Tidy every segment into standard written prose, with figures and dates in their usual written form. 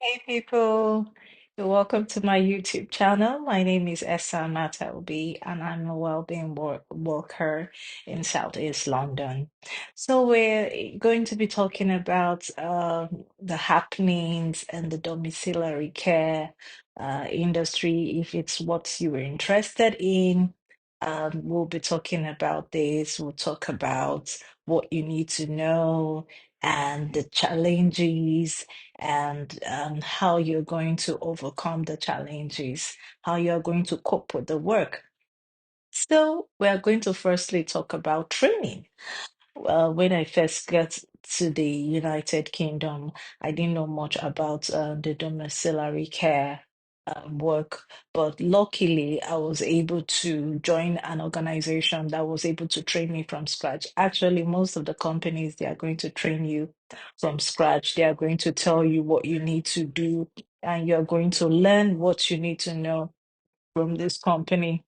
Hey people, you're welcome to my YouTube channel. My name is Essa Mataobi and I'm a well-being worker in Southeast London. So we're going to be talking about the happenings and the domiciliary care industry. If it's what you were interested in, we'll be talking about this. We'll talk about what you need to know and the challenges and how you're going to overcome the challenges, how you're going to cope with the work. So, we're going to firstly talk about training. Well, when I first got to the United Kingdom, I didn't know much about the domiciliary care work, but luckily I was able to join an organization that was able to train me from scratch. Actually, most of the companies, they are going to train you from scratch. They are going to tell you what you need to do, and you're going to learn what you need to know from this company.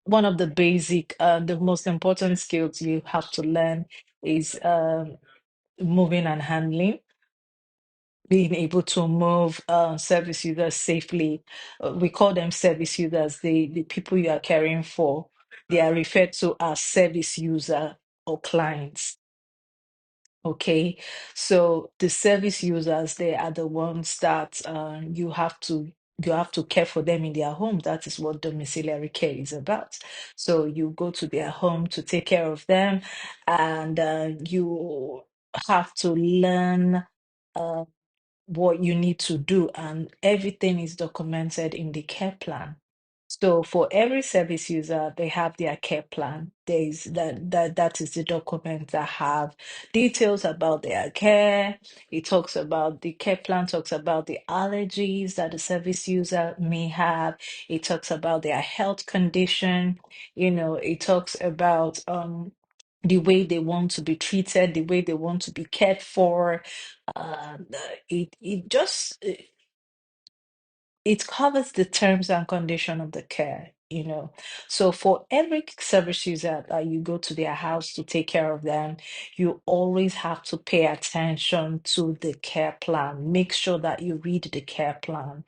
One of the basic, the most important skills you have to learn is moving and handling, being able to move service users safely. We call them service users, the people you are caring for. They are referred to as service user or clients. Okay, so the service users, they are the ones that you have to care for them in their home. That is what domiciliary care is about. So you go to their home to take care of them, and you have to learn uh, what you need to do, and everything is documented in the care plan. So for every service user, they have their care plan. There's that is the document that have details about their care. It talks about the care plan, talks about the allergies that the service user may have. It talks about their health condition. It talks about the way they want to be treated, the way they want to be cared for. Uh, it covers the terms and condition of the care. So for every service user that you go to their house to take care of them, you always have to pay attention to the care plan. Make sure that you read the care plan.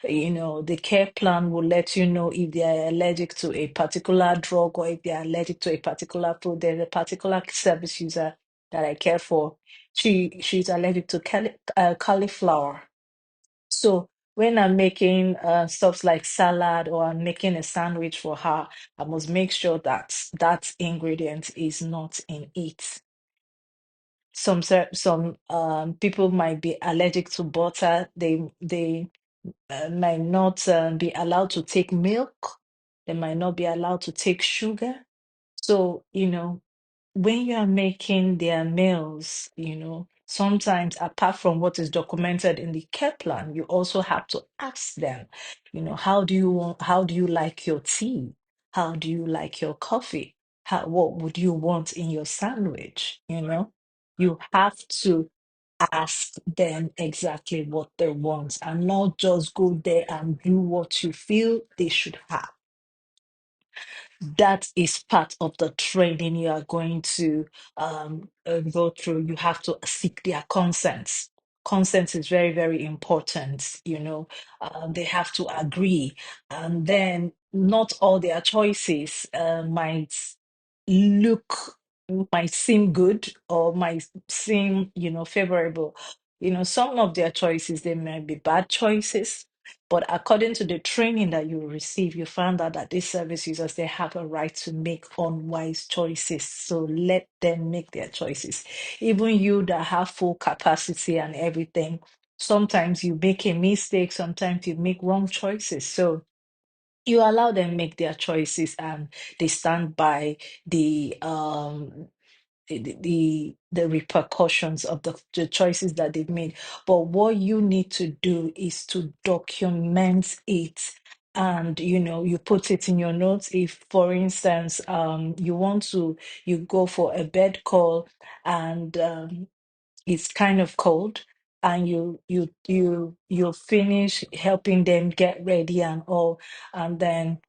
The care plan will let you know if they are allergic to a particular drug or if they are allergic to a particular food. There's a particular service user that I care for. She's allergic to cauliflower. So when I'm making stuff like salad or I'm making a sandwich for her, I must make sure that that ingredient is not in it. Some people might be allergic to butter. They might not be allowed to take milk. They might not be allowed to take sugar. So, when you are making their meals, sometimes apart from what is documented in the care plan, you also have to ask them, how do you like your tea? How do you like your coffee? What would you want in your sandwich? You have to ask them exactly what they want and not just go there and do what you feel they should have. That is part of the training you are going to go through. You have to seek their consent. Consent is very, very important. They have to agree, and then not all their choices look might seem good or might seem favorable. Some of their choices, they might be bad choices, but according to the training that you receive, you found out that these service users, they have a right to make unwise choices. So let them make their choices. Even you that have full capacity and everything, sometimes you make a mistake, sometimes you make wrong choices. So you allow them make their choices and they stand by the repercussions of the choices that they've made. But what you need to do is to document it, and you put it in your notes. If for instance you go for a bed call, and it's kind of cold, and you finish helping them get ready and all, and then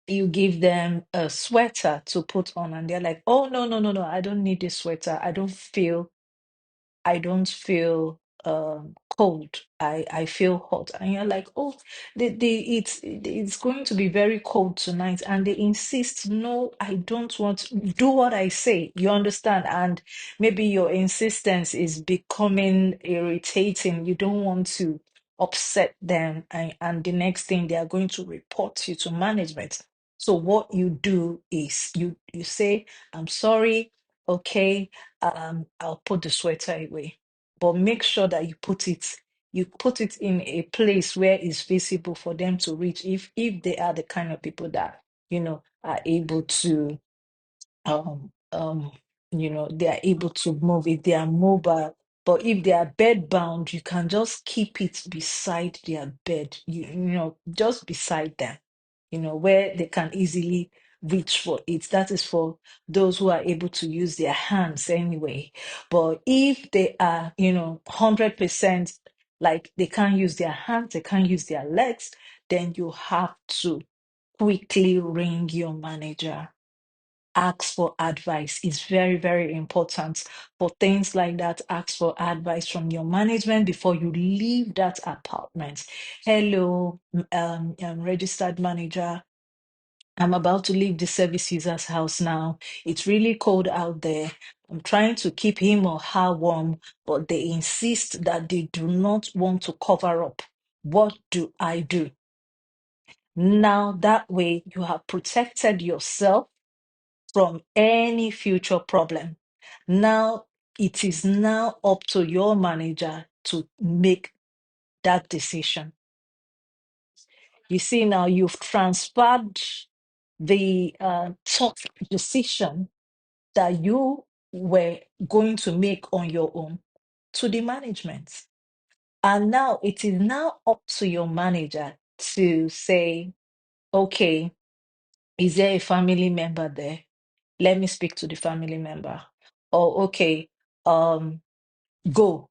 you give them a sweater to put on, and they're like, oh, no, no, no, no, I don't need this sweater. I don't feel cold. I feel hot, and you're like, oh, it's going to be very cold tonight, and they insist, no, I don't want, do what I say. You understand? And maybe your insistence is becoming irritating. You don't want to upset them, and the next thing they are going to report you to management. So what you do is you say, I'm sorry, okay, I'll put the sweater away. But make sure that you put it in a place where it's visible for them to reach, if they are the kind of people that are able to they are able to move, if they are mobile. But if they are bed bound, you can just keep it beside their bed, just beside them, where they can easily reach for it. That is for those who are able to use their hands anyway. But if they are 100%, like they can't use their hands, they can't use their legs, then you have to quickly ring your manager. Ask for advice is very, very important. For things like that, ask for advice from your management before you leave that apartment. Hello, registered manager. I'm about to leave the service user's house now. It's really cold out there. I'm trying to keep him or her warm, but they insist that they do not want to cover up. What do I do? Now, that way, you have protected yourself from any future problem. Now, it is now up to your manager to make that decision. You see, now you've transferred the tough decision that you were going to make on your own to the management. And now it is now up to your manager to say, okay, is there a family member there? Let me speak to the family member. Or okay, um, go.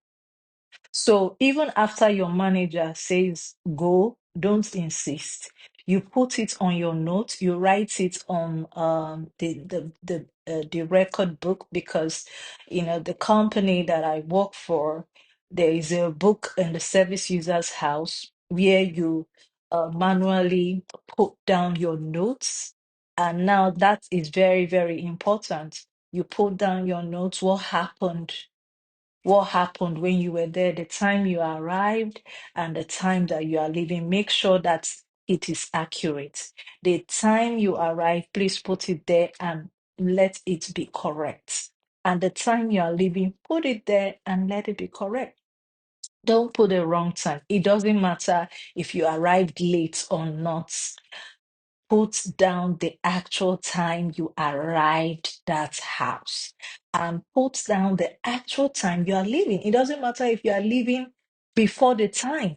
So even after your manager says go, don't insist. You put it on your note. You write it on the record book, because the company that I work for, there is a book in the service user's house where you manually put down your notes, and now that is very, very important. You put down your notes. What happened when you were there, the time you arrived, and the time that you are leaving. Make sure that it is accurate. The time you arrived, please put it there and let it be correct. And the time you are leaving, put it there and let it be correct. Don't put the wrong time. It doesn't matter if you arrived late or not. Put down the actual time you arrived that house, and put down the actual time you are leaving. It doesn't matter if you are leaving before the time,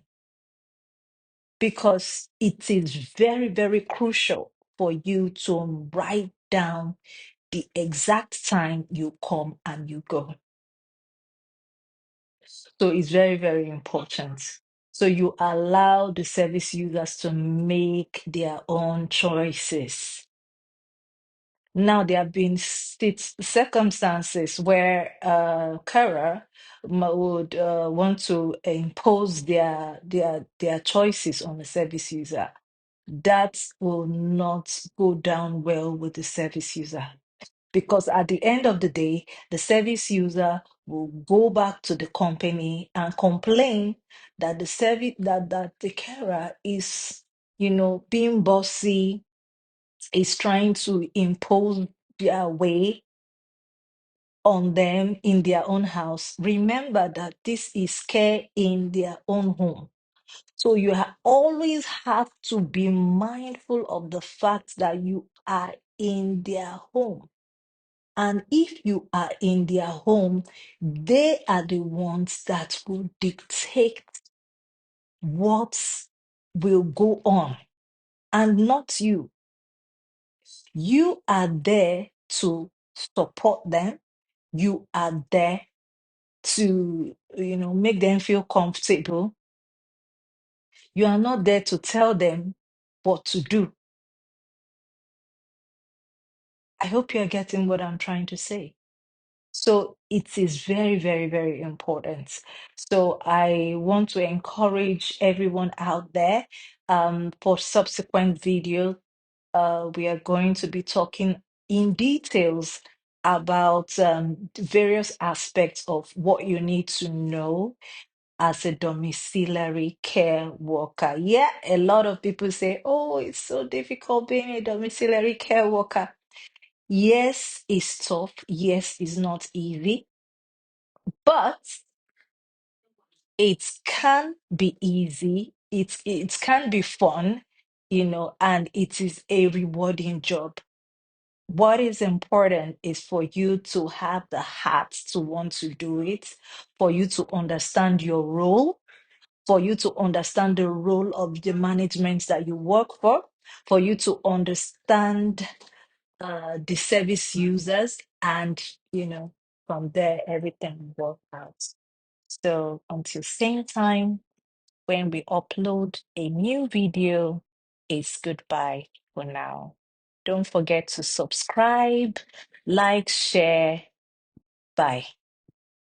because it is very, very crucial for you to write down the exact time you come and you go. So it's very, very important. So you allow the service users to make their own choices. Now, there have been circumstances where carer would want to impose their choices on the service user. That will not go down well with the service user, because at the end of the day, the service user will go back to the company and complain that that the carer is, being bossy, is trying to impose their way on them in their own house. Remember that this is care in their own home. So you always have to be mindful of the fact that you are in their home. And if you are in their home, they are the ones that will dictate what will go on, and not you. You are there to support them. You are there to, make them feel comfortable. You are not there to tell them what to do. I hope you're getting what I'm trying to say. So it is very, very, very important. So I want to encourage everyone out there, for subsequent video, we are going to be talking in details about various aspects of what you need to know as a domiciliary care worker. Yeah, a lot of people say, oh, it's so difficult being a domiciliary care worker. Yes, it's tough. Yes, it's not easy, but it can be easy. It can be fun, and it is a rewarding job. What is important is for you to have the heart to want to do it, for you to understand your role, for you to understand the role of the management that you work for you to understand the service users, and from there everything will work out. So until same time when we upload a new video, it's goodbye for now. Don't forget to subscribe, like, share. Bye.